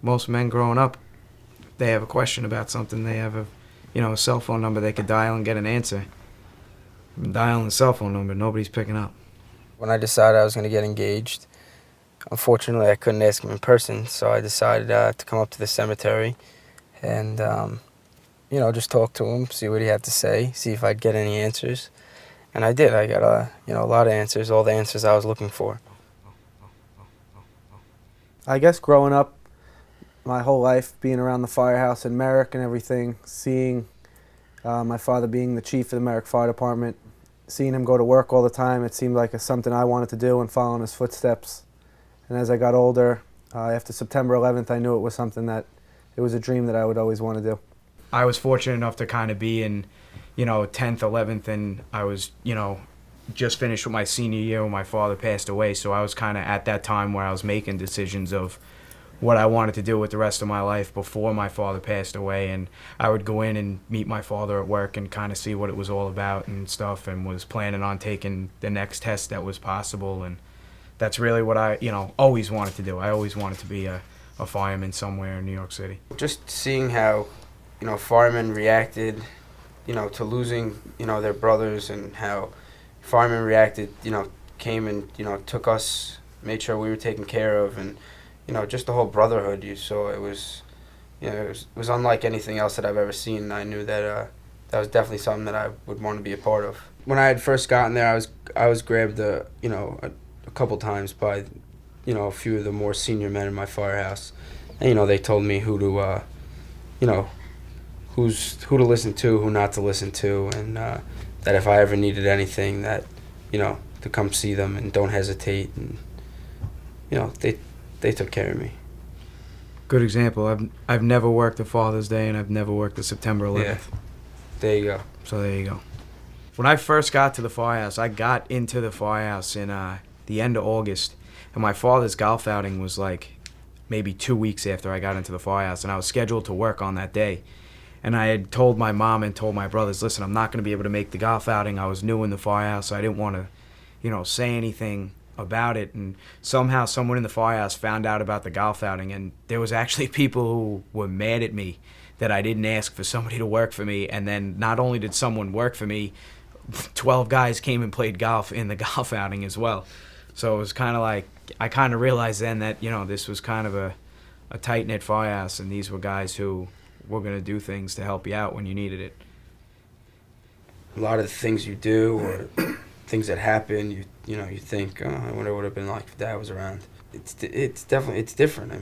most men growing up, they have a question about something, they have a cell phone number they could dial and get an answer. I'm dialing the cell phone number, nobody's picking up. When I decided I was going to get engaged, unfortunately I couldn't ask him in person, so I decided to come up to the cemetery and, just talk to him, see what he had to say, see if I'd get any answers. And I did. I got a lot of answers, all the answers I was looking for. I guess growing up, my whole life, being around the firehouse in Merrick and everything, seeing my father being the chief of the Merrick Fire Department, seeing him go to work all the time, it seemed like something I wanted to do and follow in his footsteps. And as I got older, after September 11th, I knew it was something that, it was a dream that I would always want to do. I was fortunate enough to kind of be in, 10th, 11th, and I was, just finished with my senior year when my father passed away, so I was kind of at that time where I was making decisions of what I wanted to do with the rest of my life before my father passed away. And I would go in and meet my father at work and kind of see what it was all about and stuff, and was planning on taking the next test that was possible. And that's really what I, always wanted to do. I always wanted to be a fireman somewhere in New York City. Just seeing how, firemen reacted, to losing, their brothers, and how firemen reacted, came and, took us, made sure we were taken care of, and, just the whole brotherhood you saw. It was, it was unlike anything else that I've ever seen. And I knew that that was definitely something that I would want to be a part of. When I had first gotten there, I was grabbed, a couple times by, a few of the more senior men in my firehouse, and they told me who to, who to listen to, who not to listen to, and that if I ever needed anything, that to come see them and don't hesitate, and they took care of me. Good example. I've never worked a Father's Day, and I've never worked a September 11th. Yeah. There you go. So there you go. When I first got to the firehouse, I got into the firehouse in the end of August, and my father's golf outing was like maybe 2 weeks after I got into the firehouse, and I was scheduled to work on that day. And I had told my mom and told my brothers, listen, I'm not going to be able to make the golf outing. I was new in the firehouse, so I didn't want to, say anything about it. And somehow someone in the firehouse found out about the golf outing, and there was actually people who were mad at me that I didn't ask for somebody to work for me. And then not only did someone work for me, 12 guys came and played golf in the golf outing as well. So it was kind of like, I kind of realized then that, this was kind of a tight-knit firehouse, and these were guys who were going to do things to help you out when you needed it. A lot of the things you do, or things that happen, you think, oh, I wonder what it would have been like if Dad was around. It's definitely, it's different.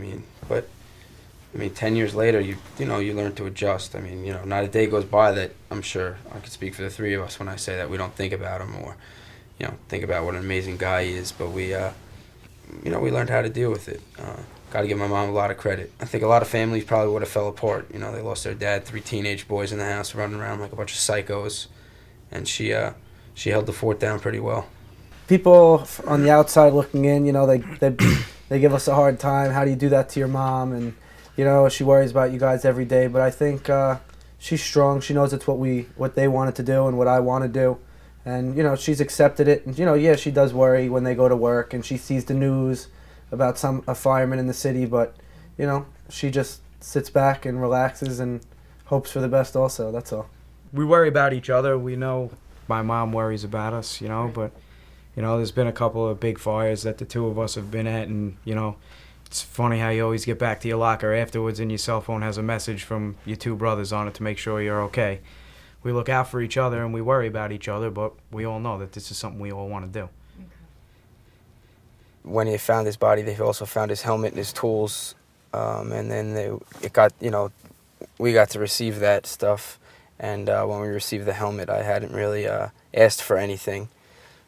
10 years later, you learn to adjust. Not a day goes by that, I'm sure I could speak for the three of us when I say that we don't think about him, or think about what an amazing guy he is. But we learned how to deal with it. Got to give my mom a lot of credit. I think a lot of families probably would have fell apart. They lost their dad, 3 teenage boys in the house running around like a bunch of psychos, and she held the fort down pretty well. People on the outside looking in, they give us a hard time. How do you do that to your mom? And she worries about you guys every day. But I think she's strong. She knows it's what they wanted to do and what I want to do. And she's accepted it. And she does worry when they go to work and she sees the news about a fireman in the city, but she just sits back and relaxes and hopes for the best also. That's all. We worry about each other. We know my mom worries about us, but there's been a couple of big fires that the two of us have been at, and it's funny how you always get back to your locker afterwards and your cell phone has a message from your two brothers on it to make sure you're okay. We look out for each other and we worry about each other, but we all know that this is something we all want to do. When he found his body, they also found his helmet and his tools, and then we got to receive that stuff. And when we received the helmet, I hadn't really asked for anything,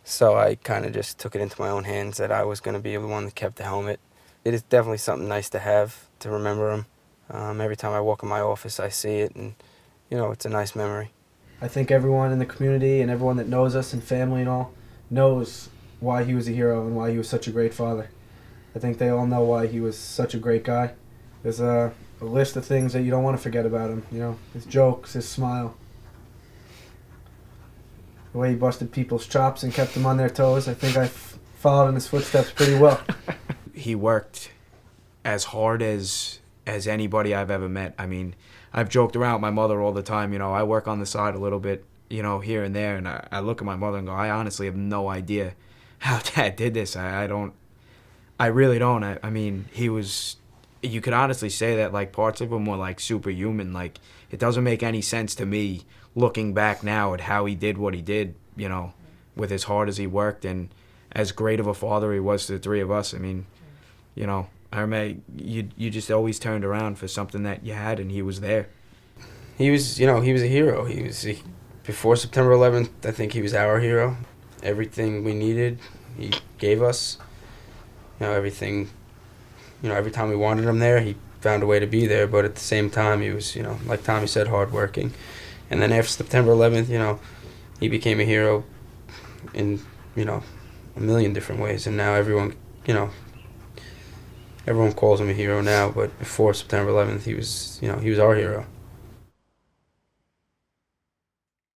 so I kind of just took it into my own hands that I was going to be the one that kept the helmet. It is definitely something nice to have, to remember him. Every time I walk in my office, I see it, and it's a nice memory. I think everyone in the community and everyone that knows us and family and all knows why he was a hero and why he was such a great father. I think they all know why he was such a great guy. There's a list of things that you don't want to forget about him, his jokes, his smile, the way he busted people's chops and kept them on their toes. I think I followed in his footsteps pretty well. He worked as hard as as anybody I've ever met. I mean, I've joked around with my mother all the time. I work on the side a little bit, here and there, and I look at my mother and go, I honestly have no idea how Dad did this. I don't. I really don't. I mean, he was. You could honestly say that like parts of him were like superhuman. Like it doesn't make any sense to me looking back now at how he did what he did. With as hard as he worked and as great of a father he was to the three of us. I mean, I remember you just always turned around for something that you had, and he was there. He was a hero. Before September 11th, I think he was our hero. Everything we needed, he gave us. Everything. Every time we wanted him there, he found a way to be there. But at the same time, he was, like Tommy said, hardworking. And then after September 11th, he became a hero in, a million different ways. And now everyone calls him a hero now. But before September 11th, he was our hero.